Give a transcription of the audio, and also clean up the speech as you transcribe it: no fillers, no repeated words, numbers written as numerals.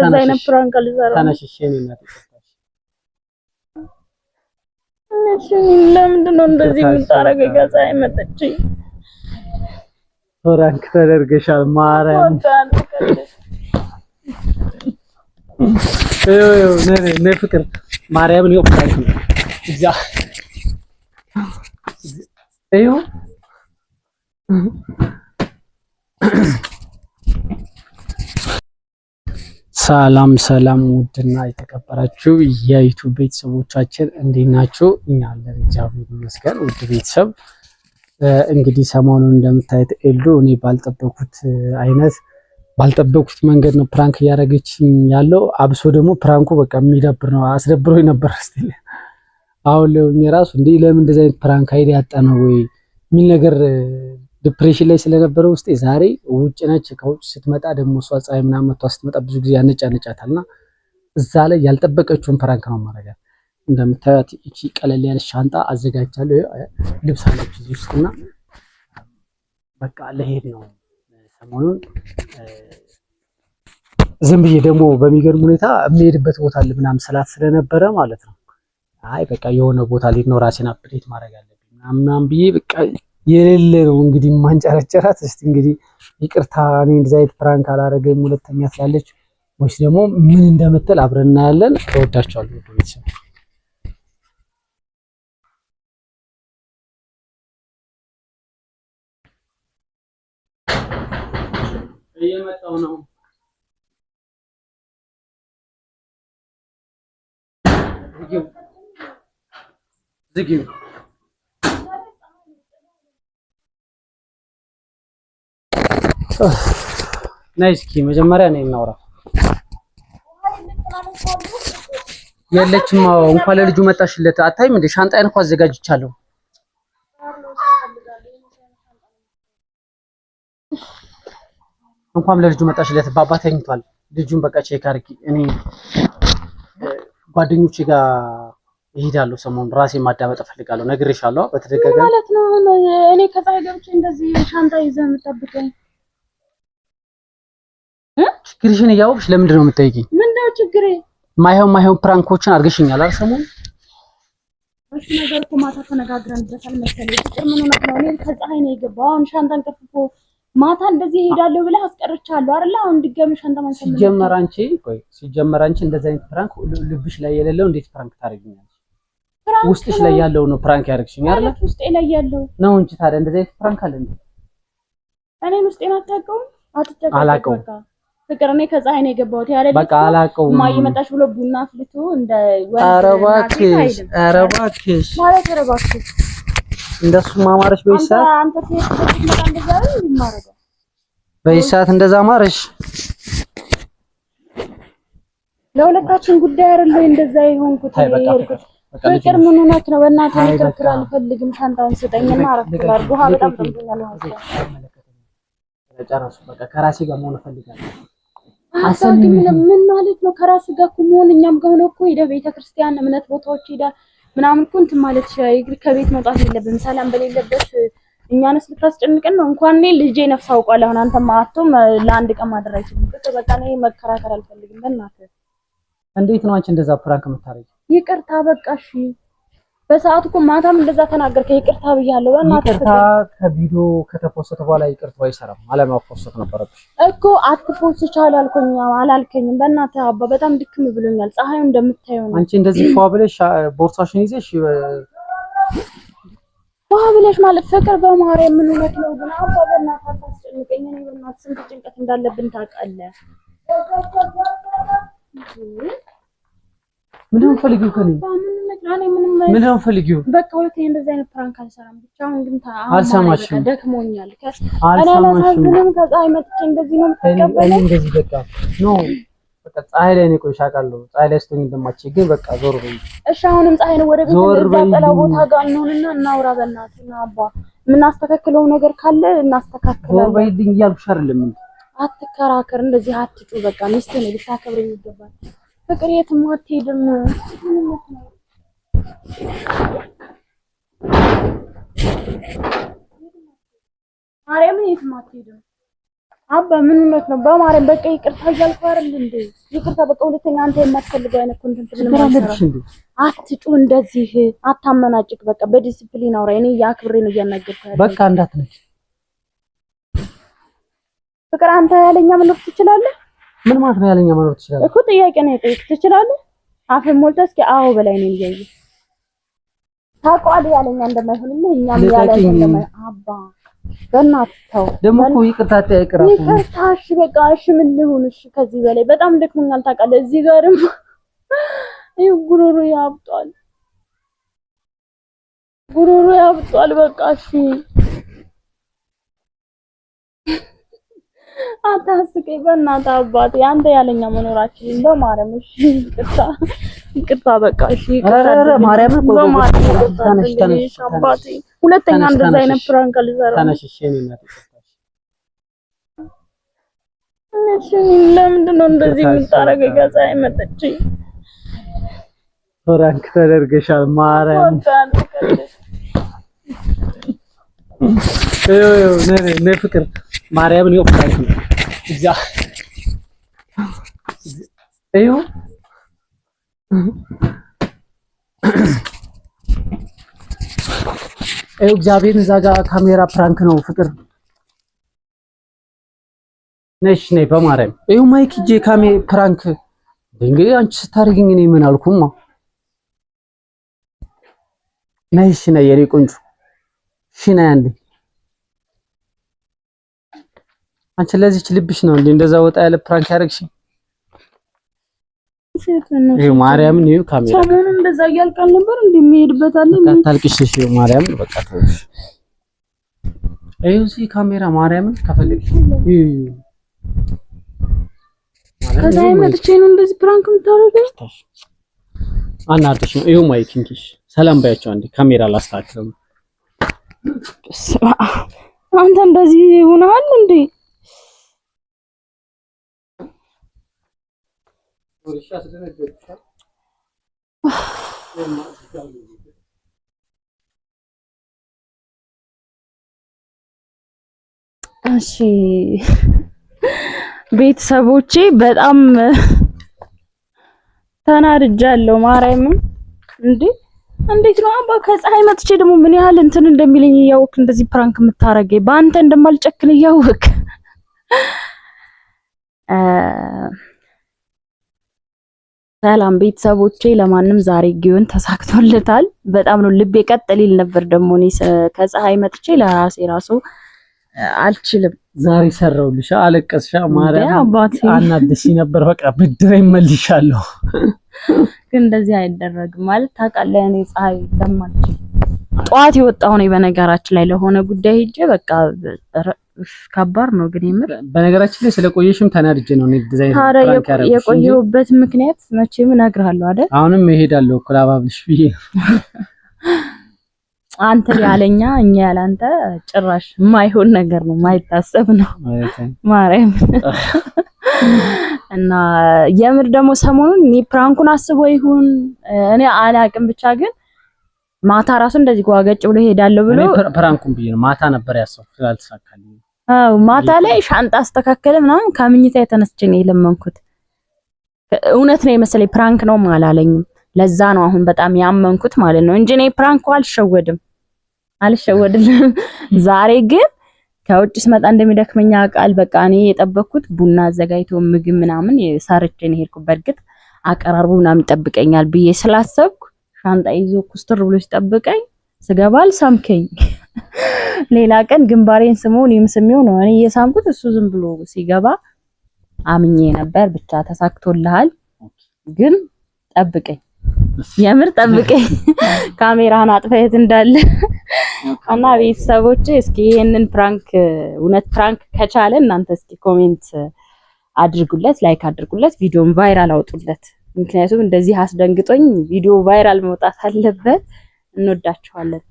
زين فرانك الزرع تنش الشيني ما تقطعش نشني لمدنو እንደዚህ ምታረገኝ ከዛይ መጥቼ ፍራንክ ተደርገሻል ማርያም ነይ ፍቅር ማርያምን ይወ ፍራንክ ነው እዛ እዩ ሰላም ሰላም ውድና የተከበራችሁ የዩቲዩብ ቤተሰቦቻችን እንዴት ናችሁ? እኛ አለን እግዚአብሔር ይመስገን። ውድ ቤተሰብ እንግዲህ ሰሞኑን እንደምታዩት ኤልዱ እኔ ባልጠበቁት መንገድ ነው ፕራንክ እያደረገችኝ ያለው። አብሶ ደግሞ ፕራንኩ በቃ የሚደብር ነው። አስደብሮኝ ነበር እስቲ አሁን ለውኝ ራሱ እንዴ ለምን እንደዚህ አይነት ፕራንክ አይዲያ ያጣነው ወይ ምን ነገር ዲፕሬሽን ላይ ስለነበረ ውስጥ ዛሬ ውጭ ነች። ከውጭ ስትመጣ ደግሞ እሷ ፀሐይ ምናምን መጥቷ ስትመጣ ብዙ ጊዜ ያነጫነጫታልና እዛ ላይ ያልጠበቀችውን ፕራንክ ነው ማረጋት። እንደምታዩት እቺ ቀለል ያለ ሻንጣ አዘጋጅቻለሁ። ልብስ አለች እዚህ ውስጥና በቃ ለሄድ ነው ሰሞኑን ዝም ብዬ ደግሞ በሚገርም ሁኔታ የሚሄድበት ቦታ አለ ምናምን ስላት ስለነበረ ማለት ነው። አይ በቃ የሆነ ቦታ ላይ ነው ራሴን አፕዴት ማድረግ አለብኝ ምናምን ብዬ በቃ የሌለ ነው እንግዲህ ማንጨረጨራት። እስቲ እንግዲህ ይቅርታ እኔ እንደዚህ አይነት ፕራንክ አላረገም ሁለተኛ ስላለች ወይስ ደግሞ ምን እንደምትል አብረን እናያለን። ተወዳችኋለሁ ወደ ቤተሰብ እየመጣው ነው። ዝጊው ናይስኪ መጀመሪያ ነኝ እናውራ። የለችም እንኳን ለልጁ መጣሽለት አታይም እንደ ሻንጣዬን እንኳን አዘጋጅቻለሁ። እንኳን ለልጁ መጣሽለት ባባ ተኝቷል። ልጁን በቃ ቼክ አድርጊ። እኔ ጓደኞቼ ጋር ይሄዳለሁ ሰሞኑን ራሴን ማዳመጥ ፈልጋለሁ። ነግሬሻለሁ በተደጋጋሚ ማለት ነው። እኔ ከፀሐይ ገብቼ እንደዚህ ሻንጣ ይዘህ የምጠብቀኝ ችግርሽን እያወቅሽ ለምንድን ነው የምትጠይቂኝ? ምንድነው ችግሬ? ማይሆን ፕራንኮችን አድርገሽኛል አይደል? ሰሞኑን እሺ ነገር እኮ ማታ ተነጋግረንበታል መሰለኝ። ፍቅር ምን ሆነህ ነው? እኔ ከፀሐይ ነው የገባው። አሁን ሻንጣን ከፍቶ ማታ እንደዚህ ሄዳለሁ ብለህ አስቀርቻለሁ አይደል? አሁን ድጋሚ ሻንጣ ማንሰም ሲጀመር አንቺ እንደዚህ አይነት ፕራንክ ልብሽ ላይ የሌለው እንዴት ፕራንክ ታደርጊኛለሽ? ውስጥሽ ላይ ያለው ነው ፕራንክ ያደርግሽኝ አይደል? ውስጤ ላይ ያለው ነው እንጂ ታዲያ እንደዚህ አይነት ፕራንክ አለ እንዴ? እኔን ውስጤን አታውቀውም? አላውቀውም ፍቅር እኔ ከፀሐይ ነው የገባሁት ያለ በቃ አላውቀውም። ማይ መጣሽ ብሎ ቡና አፍልቶ እንደ ወንድ ኧረ እባክሽ ማለት ኧረ እባክሽ እንደሱ ማማረሽ በይሳት አንተ ትሄድ መጣ እንደዛ አይደል ይማረጋው በይሳት እንደዛ ማረሽ ለሁለታችን ጉዳይ አይደል እንደዛ ይሆንኩት። ፍቅር ምን ሆነክ ነው? በእናትህ ልትከፍል አልፈልግም። ሻንጣውን ስጠኝና አረፍኩላል። ውሃ በጣም ጠምቶኛል። ጨረሱ በቃ ከራሴ ጋር መሆን እፈልጋለሁ። አሰልኝ ምን ማለት ነው? ከራስ ጋር እኮ መሆን እኛም ጋር ነው እኮ ሄደ ቤተክርስቲያን እምነት ቦታዎች ሄዳ ምናምን እኮ እንትን ማለት ይችላል። ከቤት መውጣት የለብንም። ሰላም በሌለበት እኛንስ ልታስጨንቀን ነው? እንኳን እኔ ልጄ ነፍስ አውቋል። አሁን አንተ ማአቶም ለአንድ ቀን ማድረግ አይችልም። በቃ እኔ መከራከር አልፈልግም። በእናትህ እንዴት ነው አንቺ እንደዛ ፕራንክ የምታረጊው? ይቅርታ በቃ እሺ። በሰዓቱ እኮ ማታም እንደዛ ተናገርከ። ይቅርታ ብያለሁ። በእናትህ ይቅርታ ከቪዲዮ ከተፖስተ በኋላ ይቅርታው አይሰራም። አለማፖስት ነበረብሽ እኮ አትፖስት አላልከኝም። በእናትህ አባ በጣም ድክም ብሎኛል። ፀሐዩ እንደምታየው ነው። አንቺ እንደዚህ ፏ ብለሽ ቦርሳሽን ይዘሽ ፏ ብለሽ ማለት ፍቅር በማርያም ምን ሆነህ ነው ግን አባ በእናትህ አታስጨንቀኝ። እኔ በእናትህ ስንት ጭንቀት እንዳለብን ታውቃለህ። ምንም ፈልጊው ከኔ ምንም ፈልጊው በቃ ወይቴ እንደዚህ አይነት ፕራንክ አልሰራም። ብቻ አሁን ግን አልሰማሽም። ደክሞኛል። አልሰማሽም። ከፀሐይ መጥቼ እንደዚህ ነው የምትቀበለው? እንደዚህ በቃ ኖ በቃ ፀሐይ ላይ ነው ቆይሻ አውቃለሁ። ፀሐይ ላይ ስትሆኝ እንደማትችይ ግን በቃ ዞር በይ እሺ። አሁንም ፀሐይ ነው ወደ ቤት እንደዛ ጠላ ቦታ ጋር እንሆንና እናውራ። በእናትህ ነው አባ የምናስተካክለው ነገር ካለ እናስተካክላለን። ዞር በይልኝ እያልኩሽ አይደለም እንዴ? አትከራከር፣ እንደዚህ አትጩ። በቃ ሚስትህ ነው ልታከብረኝ ይገባል። ፍቅር የትም አትሄድም። ማርያምን የትም አትሄድም። አባ ምን ሆነህ ነው? በማርያም በቃ ይቅርታ እያልኩ አይደል እንዴ? ይቅርታ በቃ ሁለተኛ አንተ የማትፈልገው አይነት ኮንተንት ምንም አትጩ፣ እንደዚህ አታመናጭቅ። በቃ በዲሲፕሊን አውራ። እኔ ያክብሬ ነው እያናገርኩ ያለው። በቃ እንዳትነች ፍቅር። አንተ ያለኛ መኖር ትችላለህ? ምን ማለት ነው ያለኛ መኖር ትችላለህ እኮ ጥያቄ ነው የጠየኩት። ትችላለህ? አፍን ሞልተህ እስኪ አዎ በላይ ነው እያየህ ታውቀዋለህ። ያለኛ እንደማይሆንልህ እኛም ያለኛ እንደማይሆን አባ በእናትህ ተው። ደግሞ እኮ ይቅርታ ጠይቅራፍ ይቅርታ። እሺ በቃ እሺ ምን ልሁን? እሺ ከዚህ በላይ በጣም ደክሞኛል ታውቃለህ። እዚህ ጋርም ይሄ ጉሮሮ ያብጧል፣ ጉሮሮ ያብጧል። በቃ እሺ አታስቀኝ በእናትህ አባቴ። አንተ ያለኛ መኖራችን በማርያም እሺ ይቅርታ፣ ይቅርታ በቃ እሺ ይቅርታ። ኧረ ማርያም እኮ ተነሽ አባቴ። ሁለተኛ እንደዛ አይነት ፕራንክ አልሰራም። ተነሽ እሺ እኔ እናት እሺ ለምንድን ነው እንደዚህ የምታረገው? ከፀሐይ መጥቼ ፕራንክ ተደርገሻል። ማርያም ነይ ፍቅር ማርያምን ይኸው ፕራንክ ነው እዛ ይኸው እግዚአብሔርን እዛ ጋር ካሜራ ፕራንክ ነው ፍቅር። ነሽ ነይ በማርያም ይኸው ማይክ ሂጅ ፕራንክ እንግዲህ አንቺ ስታደርጊኝ እኔ ምን አልኩማ? ነሽ ነይ የኔ ቆንጆ እሺ ነይ አንዴ። አንቺ ለዚህች ልብሽ ነው እንዴ እንደዛ ወጣ ያለ ፕራንክ ያደርግሽ? ይሄ ማርያምን ይሄ ካሜራ ሰሞኑን እንደዛ እያልቃል ነበር እንደሚሄድበት አለ ምን ታልቅሽ? እሺ ማርያምን በቃ ተውሽ። ይሄው እዚህ ካሜራ ማርያምን ከፈለግሽ ከዛይ መጥቼ ነው እንደዚህ ፕራንክ የምታደርገው? አናድሽ ነው። ይሄው ማይክ እንኪሽ ሰላም ባያቸው አንዴ ካሜራ ላስተካክለው። አንተ እንደዚህ ሆነሃል እንዴ? እሺ ቤተሰቦቼ በጣም ተናድጃለሁ። ማርያምን እንዴ እንዴት ነው አባ ከፀሐይ መጥቼ ደግሞ ምን ያህል እንትን እንደሚለኝ እያወቅ እንደዚህ ፕራንክ የምታረገኝ በአንተ እንደማልጨክን እያወቅ ሰላም ቤተሰቦቼ። ለማንም ዛሬ ጊዮን ተሳክቶለታል። በጣም ነው ልቤ ቀጥል ይል ነበር። ደግሞ እኔ ከፀሐይ መጥቼ ለራሴ ራሱ አልችልም። ዛሬ ሰራውልሽ አለቀስሻ ማርያም አናደሽ ነበር። በቃ ብድር ይመልሻለሁ። ግን እንደዚህ አይደረግም ማለት ታውቃለህ። እኔ ፀሐይ ለማልችል ጧት የወጣው ነው በነገራችን ላይ ለሆነ ጉዳይ ሄጄ በቃ ከባድ ነው። ግን የምር በነገራችን ላይ ስለቆየሽም ተናድጄ ነው እኔ ዲዛይን ፕራንክ ያደረኩሽ። የቆየሁበት ምክንያት መቼም እነግርሃለሁ አይደል? አሁንም እሄዳለሁ እኮ ላባብልሽ ብዬ አንተ ያለኛ እኛ ያላንተ ጭራሽ የማይሆን ነገር ነው፣ የማይታሰብ ነው ማርያም። እና የምር ደግሞ ሰሞኑን እኔ ፕራንኩን አስቦ ይሁን እኔ አላቅም፣ ብቻ ግን ማታ ራሱ እንደዚህ ጓገጭ ብሎ ሄዳለሁ ብሎ ፕራንኩን ብዬ ነው ማታ ነበር ያሰብኩት ስላልተሳካልኝ። አዎ ማታ ላይ ሻንጣ አስተካከለ ምናምን ከምኝታ የተነስቼ ነው የለመንኩት። እውነት ነው የመሰለኝ ፕራንክ ነው አላለኝም። ለዛ ነው አሁን በጣም ያመንኩት ማለት ነው እንጂ እኔ ፕራንኩ አልሸወድልም። ዛሬ ግን ከውጭ ስመጣ እንደሚደክመኛ ቃል በቃ እኔ የጠበቅኩት ቡና አዘጋጅቶ ምግብ ምናምን ሰርቼ ነው ሄድኩት። በርግጥ አቀራርቡ ምናምን ይጠብቀኛል ብዬ ስላሰብኩ ሻንጣ ይዞ ኩስትር ብሎ ሲጠብቀኝ ስገባል ሳምከኝ። ሌላ ቀን ግንባሬን ስሞን ይምስሚው ነው እኔ እየሳምኩት እሱ ዝም ብሎ ሲገባ አምኜ ነበር። ብቻ ተሳክቶልሃል። ግን ጠብቀኝ፣ የምር ጠብቀኝ። ካሜራህን አጥፋየት እንዳለ እና ቤተሰቦቼ እስኪ ይሄንን ፕራንክ እውነት ፕራንክ ከቻለ እናንተ እስኪ ኮሜንት አድርጉለት፣ ላይክ አድርጉለት፣ ቪዲዮን ቫይራል አውጡለት። ምክንያቱም እንደዚህ አስደንግጦኝ ቪዲዮ ቫይራል መውጣት አለበት። እንወዳችኋለን።